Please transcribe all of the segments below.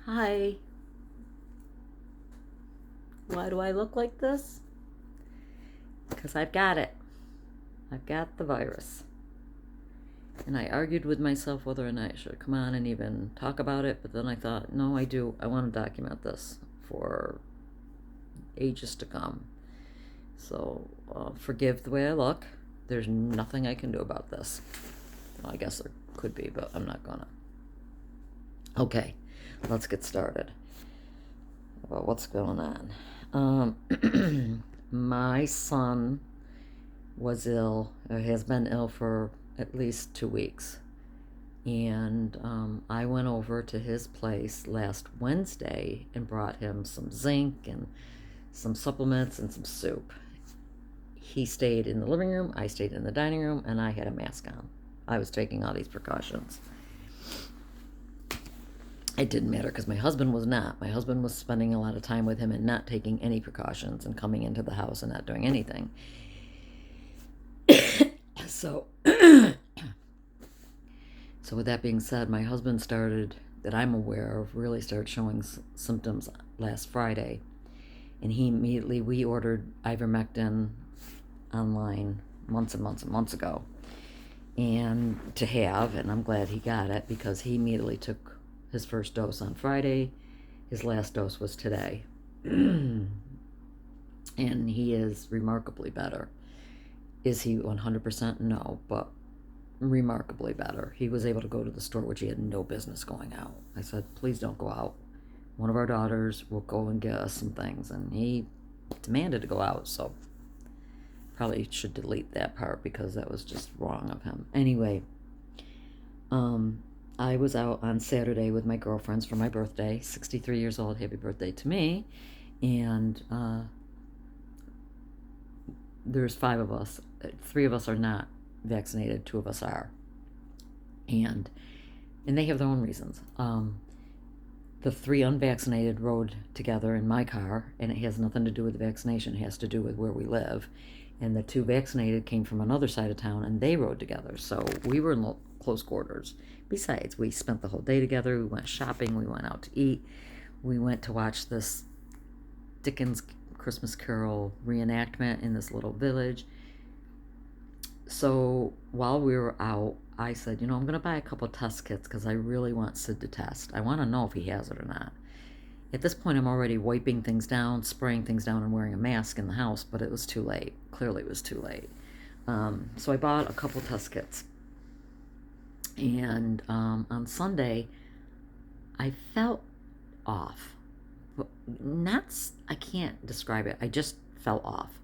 Hi, why do I look like this? Because I've got it. I've got the virus. And I argued with myself whether or not I should come on and even talk about it, but then I thought, no, I do. I want to document this for ages to come. So forgive the way I look. There's nothing I can do about this. Well, I guess there could be, but I'm not gonna. Okay, let's get started. About what's going on. My son was ill, or has been ill for at least 2 weeks. And I went over to his place last Wednesday and brought him some zinc and some supplements and some soup. He stayed in the living room, I stayed in the dining room, and I had a mask on. I was taking all these precautions. It didn't matter because my husband was not. My husband was spending a lot of time with him and not taking any precautions and coming into the house and not doing anything. So, so with that being said, my husband started, that I'm aware of, really started showing symptoms last Friday. And we ordered ivermectin online months and months and months ago. And to have, and I'm glad he got it because he immediately took his first dose on Friday. His last dose was today. And he is remarkably better. Is he 100%? No, but remarkably better. He was able to go to the store, which he had no business going out. I said, please don't go out. One of our daughters will go and get us some things. And he demanded to go out, so probably should delete that part because that was just wrong of him. Anyway, I was out on Saturday with my girlfriends for my birthday. 63 years old. Happy birthday to me. And there's 5 of us. 3 of us are not vaccinated. 2 of us are. And they have their own reasons. The 3 unvaccinated rode together in my car, and it has nothing to do with the vaccination. It has to do with where we live. And the 2 vaccinated came from another side of town, and they rode together. So we were in close quarters. Besides, we spent the whole day together. We went shopping. We went out to eat. We went to watch this Dickens Christmas Carol reenactment in this little village. So while we were out, I said, I'm going to buy a couple test kits because I really want Sid to test. I want to know if he has it or not. At this point, I'm already wiping things down, spraying things down, and wearing a mask in the house, but it was too late. Clearly, it was too late. So I bought a couple test kits. And on Sunday, I felt off. But I can't describe it. I just felt off.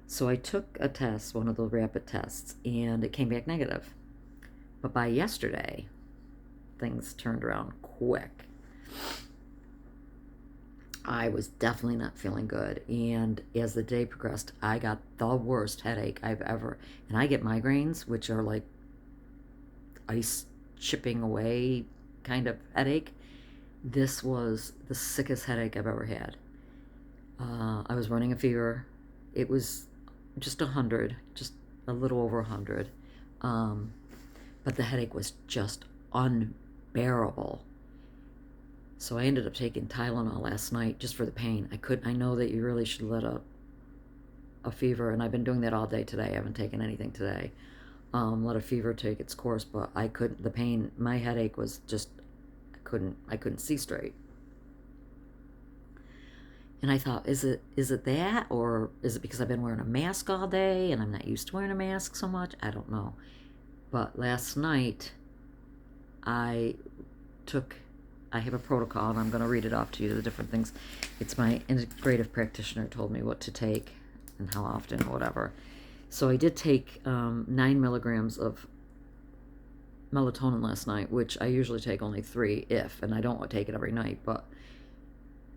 So I took a test, one of the rapid tests, and it came back negative. But by yesterday, things turned around quick. I was definitely not feeling good. And as the day progressed, I got the worst headache I've ever. And I get migraines, which are like ice chipping away kind of headache. This was the sickest headache I've ever had. I was running a fever. It was just 100, just a little over 100. But the headache was just unbearable. So I ended up taking Tylenol last night just for the pain. I know that you really should let a fever, and I've been doing that all day today. I haven't taken anything today. Let a fever take its course, but I couldn't, the pain, my headache was just, I couldn't see straight. And I thought, is it that, or is it because I've been wearing a mask all day and I'm not used to wearing a mask so much? I don't know. But last night, I have a protocol, and I'm going to read it off to you, the different things. It's my integrative practitioner told me what to take and how often, whatever. So I did take 9 milligrams of melatonin last night, which I usually take only 3 and I don't take it every night, but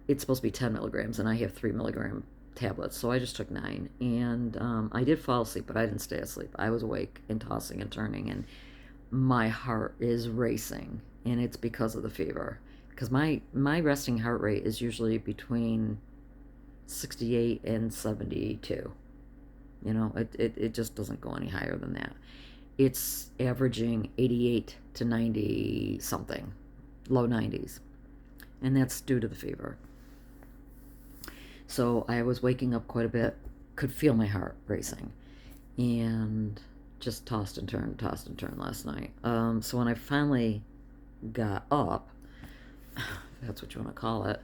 it's supposed to be 10 milligrams, and I have 3 milligram tablets, so I just took 9. And I did fall asleep, but I didn't stay asleep. I was awake and tossing and turning, and my heart is racing, and it's because of the fever. Because my resting heart rate is usually between 68 and 72. It just doesn't go any higher than that. It's averaging 88 to 90 something, low 90s. and that's due to the fever. So I was waking up quite a bit, could feel my heart racing, and just tossed and turned last night. So when I finally got up, if that's what you want to call it,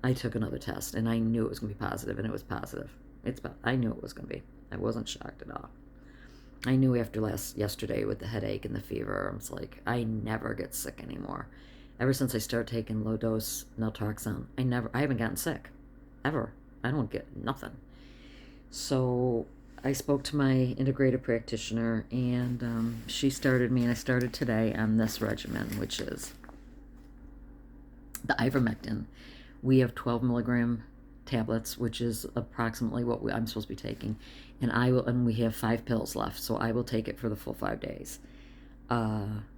I took another test, and I knew it was going to be positive, and it was positive. I knew it was going to be. I wasn't shocked at all. I knew after yesterday with the headache and the fever, I was like, I never get sick anymore. Ever since I started taking low dose naltrexone, I haven't gotten sick, ever. I don't get nothing. So I spoke to my integrative practitioner, and she started me, and I started today on this regimen, which is the ivermectin. We have 12 milligram tablets, which is approximately what I'm supposed to be taking, and we have 5 pills left, so I will take it for the full 5 days.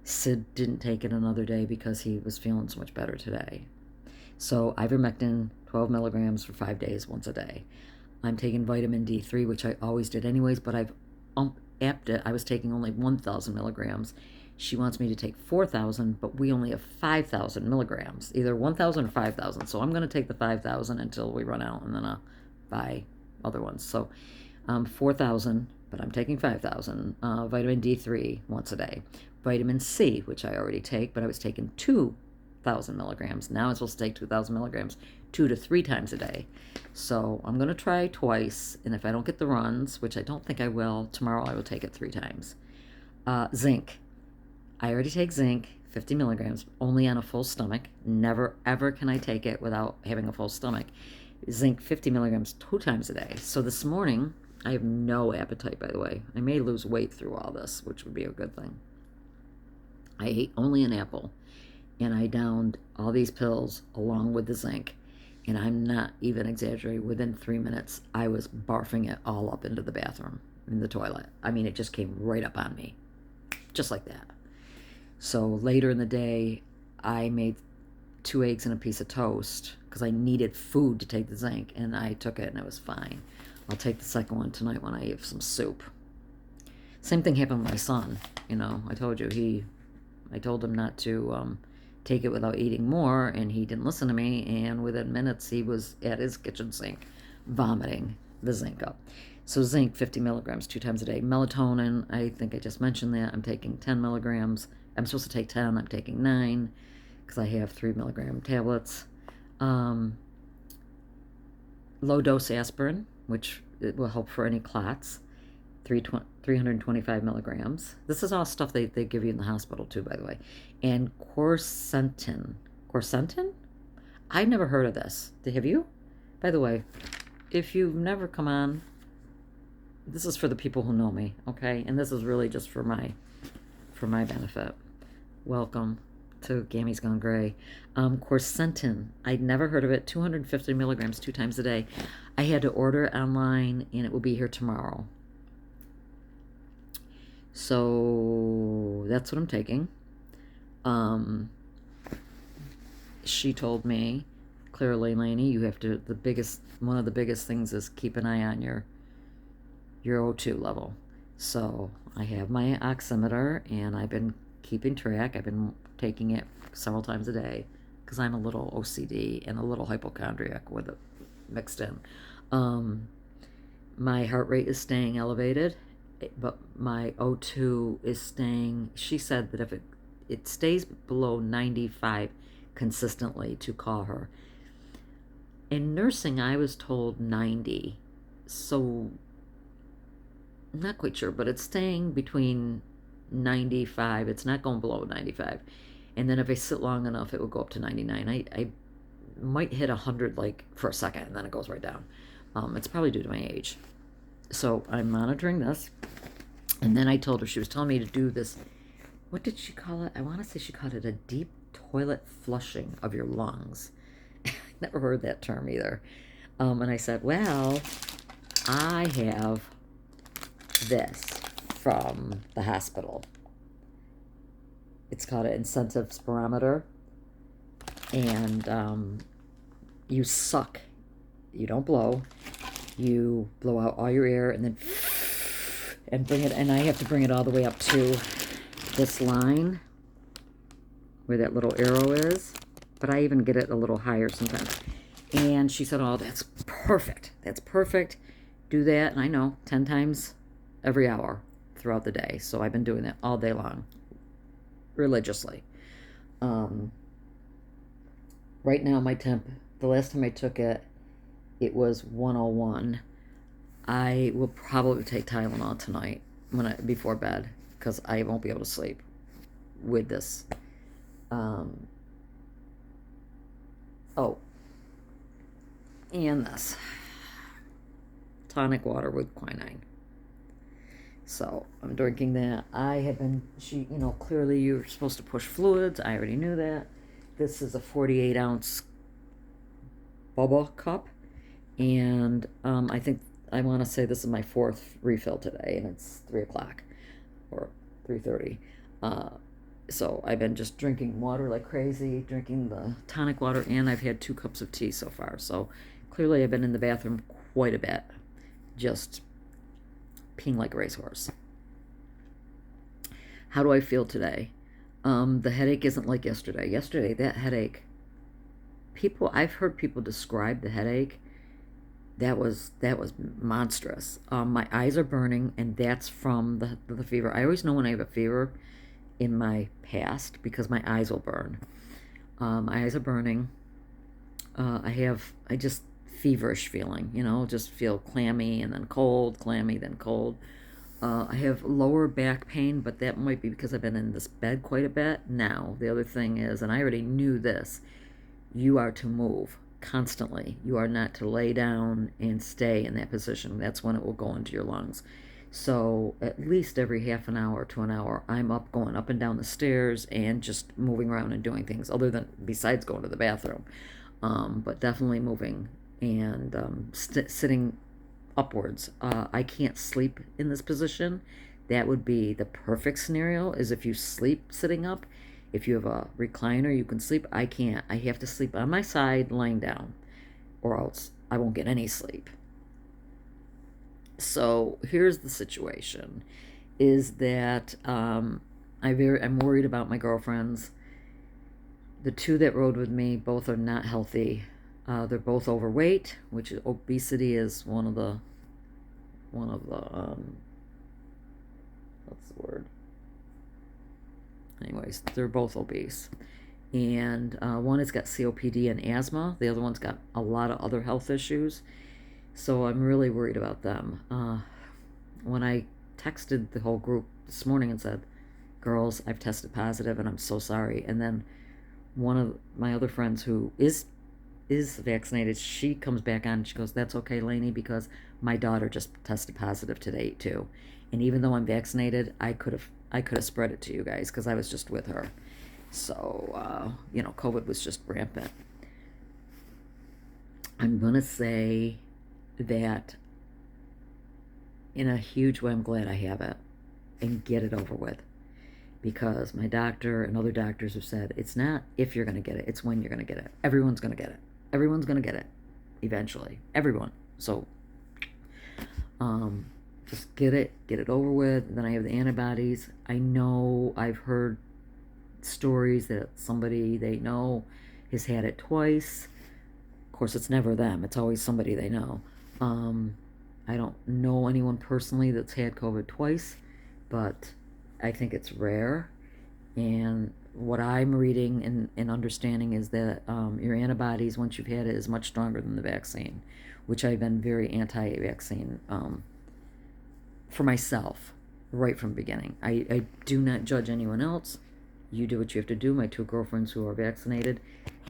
Sid didn't take it another day because he was feeling so much better today. So ivermectin, 12 milligrams for 5 days, once a day. I'm taking vitamin D3, which I always did anyways, but I've upped it. I was taking only 1,000 milligrams. She wants me to take 4,000, but we only have 5,000 milligrams, either 1,000 or 5,000. So I'm going to take the 5,000 until we run out, and then I'll buy other ones. So 4,000, but I'm taking 5,000. Vitamin D3 once a day. Vitamin C, which I already take, but I was taking 2,000 milligrams. Now I'm supposed to take 2,000 milligrams 2 to 3 times a day. So I'm going to try twice, and if I don't get the runs, which I don't think I will, tomorrow I will take it 3 times. Zinc. I already take zinc, 50 milligrams, only on a full stomach. Never, ever can I take it without having a full stomach. Zinc, 50 milligrams 2 times a day. So this morning, I have no appetite, by the way. I may lose weight through all this, which would be a good thing. I ate only an apple, and I downed all these pills along with the zinc. And I'm not even exaggerating. Within 3 minutes, I was barfing it all up into the bathroom, in the toilet. I mean, it just came right up on me, just like that. So later in the day, I made 2 eggs and a piece of toast because I needed food to take the zinc, and I took it, and it was fine. I'll take the second one tonight when I have some soup. Same thing happened with my son. I told you, I told him not to take it without eating more, and he didn't listen to me, and within minutes he was at his kitchen sink vomiting the zinc up. So zinc, 50 milligrams 2 times a day. Melatonin, I think I just mentioned that. I'm taking 10 milligrams. I'm supposed to take 10. I'm taking 9 because I have 3 milligram tablets. Low dose aspirin, which it will help for any clots. 325 milligrams. This is all stuff they give you in the hospital too, by the way. And quercetin. Quercetin? I've never heard of this. Have you? By the way, if you've never come on, this is for the people who know me, okay? And this is really just for my benefit. Welcome to Gammy's Gone Gray. Quercetin. I'd never heard of it. 250 milligrams 2 times a day. I had to order it online, and it will be here tomorrow. So that's what I'm taking. She told me, clearly, Lainey, you have to, one of the biggest things is keep an eye on your O2 level. So I have my oximeter, and I've been keeping track. I've been taking it several times a day because I'm a little OCD and a little hypochondriac with it mixed in. My heart rate is staying elevated, but my O2 is staying. She said that if it stays below 95 consistently, to call her. In nursing, I was told 90, so I'm not quite sure, but it's staying between 95. It's not going below 95. And then if I sit long enough, it will go up to 99. I might hit 100 like for a second, and then it goes right down. It's probably due to my age. So I'm monitoring this. And then I told her, she was telling me to do this, what did she call it? I want to say she called it a deep toilet flushing of your lungs. Never heard that term either. And I said, well, I have this from the hospital. It's called an incentive spirometer. And you suck. You don't blow. You blow out all your air and then bring it, and I have to bring it all the way up to this line where that little arrow is. but I even get it a little higher sometimes. And she said, oh, that's perfect. That's perfect. Do that. And I know 10 times every hour throughout the day. So I've been doing that all day long, religiously. Right now, my temp, the last time I took it, it was 101. I will probably take Tylenol tonight before bed because I won't be able to sleep with this. Oh, and this tonic water with quinine. So I'm drinking that. I have been, clearly you're supposed to push fluids. I already knew that. This is a 48 ounce bubble cup. And I think, I want to say this is my 4th refill today, and it's 3 o'clock or 3:30. So I've been just drinking water like crazy, drinking the tonic water, and I've had 2 cups of tea so far. So clearly I've been in the bathroom quite a bit, just peeing like a racehorse. How do I feel today? The headache isn't like yesterday. Yesterday, that headache, I've heard people describe the headache. That was monstrous. My eyes are burning, and that's from the fever. I always know when I have a fever in my past because my eyes will burn. My eyes are burning. I just feverish feeling, just feel clammy and then cold, clammy, then cold. I have lower back pain, but that might be because I've been in this bed quite a bit. Now, the other thing is, and I already knew this, you are to move constantly. You are not to lay down and stay in that position. That's when it will go into your lungs. So at least every half an hour to an hour, I'm up, going up and down the stairs and just moving around and doing things besides going to the bathroom. But definitely moving and sitting upwards. I can't sleep in this position. That would be the perfect scenario, is if you sleep sitting up. If you have a recliner, you can sleep. I can't. I have to sleep on my side, lying down, or else I won't get any sleep. So here's the situation, is that I'm worried about my girlfriends. The 2 that rode with me, both are not healthy. They're both overweight, which obesity is one of the what's the word? Anyways, they're both obese. And one has got COPD and asthma. The other one's got a lot of other health issues. So I'm really worried about them. When I texted the whole group this morning and said, girls, I've tested positive and I'm so sorry. And then one of my other friends who is vaccinated, she comes back on and she goes, that's okay, Lainey, because my daughter just tested positive today too. And even though I'm vaccinated, I could have spread it to you guys because I was just with her. So, COVID was just rampant. I'm going to say that in a huge way, I'm glad I have it and get it over with. Because my doctor and other doctors have said, it's not if you're going to get it, it's when you're going to get it. Everyone's going to get it. Everyone's going to get it eventually. Everyone. So, just get it over with. And then I have the antibodies. I know I've heard stories that somebody they know has had it twice. Of course, it's never them. It's always somebody they know. I don't know anyone personally that's had COVID twice, but I think it's rare. And what I'm reading and understanding is that your antibodies, once you've had it, is much stronger than the vaccine, which I've been very anti-vaccine for myself right from the beginning. I do not judge anyone else. You do what you have to do. My 2 girlfriends who are vaccinated,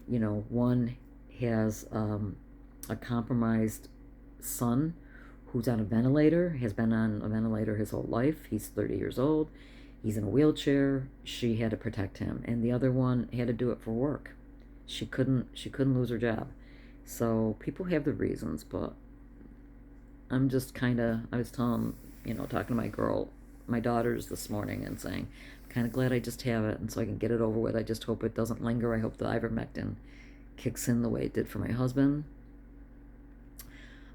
one has a compromised son who's on a ventilator, has been on a ventilator his whole life. He's 30 years old. He's in a wheelchair. She had to protect him. And the other one had to do it for work. She couldn't lose her job. So people have their reasons, but I'm just I was talking to my daughters this morning and saying, I'm kind of glad I just have it and so I can get it over with. I just hope it doesn't linger. I hope the ivermectin kicks in the way it did for my husband.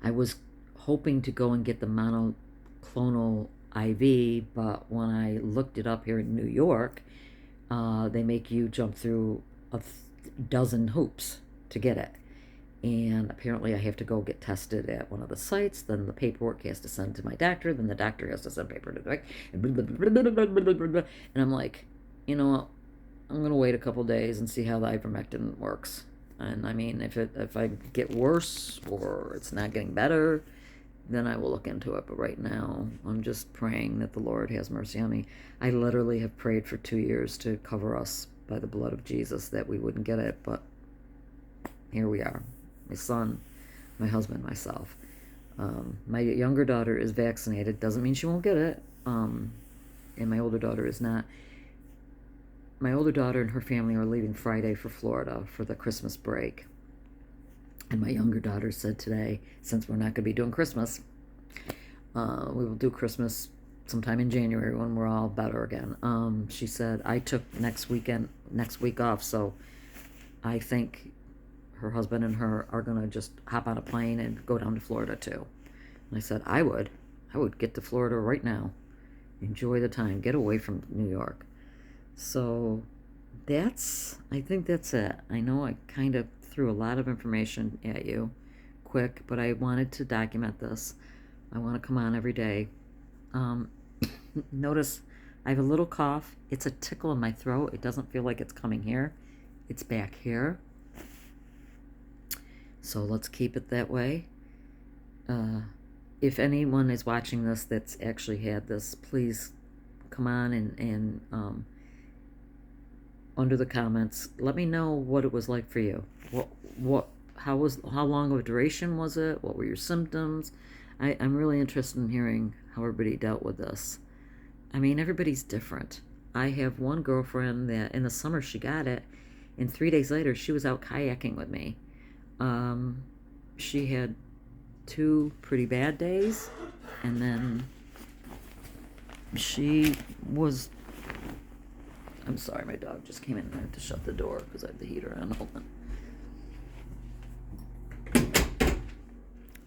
I was hoping to go and get the monoclonal IV, but when I looked it up here in New York, they make you jump through dozen hoops to get it. And apparently I have to go get tested at one of the sites. Then the paperwork has to send to my doctor. Then the doctor has to send paper to the and I'm like, you know what? I'm gonna wait a couple days and see how the ivermectin works. And I mean, if I get worse or it's not getting better, then I will look into it. But right now, I'm just praying that the Lord has mercy on me. I literally have prayed for 2 years to cover us by the blood of Jesus that we wouldn't get it, but here we are. My son, my husband, myself. My younger daughter is vaccinated. Doesn't mean she won't get it. And my older daughter is not. My older daughter and her family are leaving Friday for Florida for the Christmas break. And my younger daughter said today, since we're not going to be doing Christmas, we will do Christmas sometime in January when we're all better again. She said, I took next week off, so I think her husband and her are going to just hop on a plane and go down to Florida too. And I said, I would get to Florida right now. Enjoy the time. Get away from New York. So I think that's it. I know I kind of threw a lot of information at you quick, but I wanted to document this. I want to come on every day. Notice I have a little cough. It's a tickle in my throat. It doesn't feel like it's coming here. It's back here. So let's keep it that way. If anyone is watching this that's actually had this, please come on and under the comments, let me know what it was like for you. How long of a duration was it? What were your symptoms? I'm really interested in hearing how everybody dealt with this. I mean, everybody's different. I have one girlfriend that in the summer she got it, and 3 days later she was out kayaking with me. She had 2 pretty bad days, and then she was... I'm sorry, my dog just came in. I had to shut the door because I have the heater on. Hold on.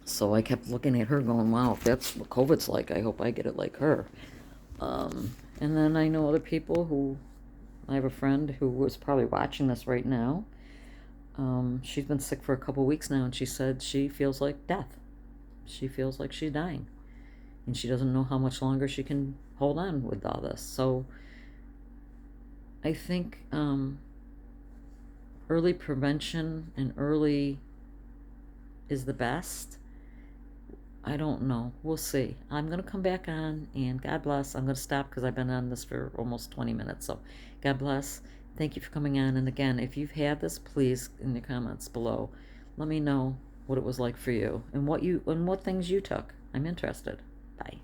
So I kept looking at her going, wow, if that's what COVID's like, I hope I get it like her. And then I know other people who... I have a friend who was probably watching this right now. She's been sick for a couple weeks now, and she said she feels like death. She feels like she's dying. And she doesn't know how much longer she can hold on with all this. So I think early prevention and early is the best. I don't know. We'll see. I'm going to come back on, and God bless. I'm going to stop because I've been on this for almost 20 minutes. So God bless. Thank you for coming on. And again, if you've had this, please, in the comments below, let me know what it was like for you and what things you took. I'm interested. Bye.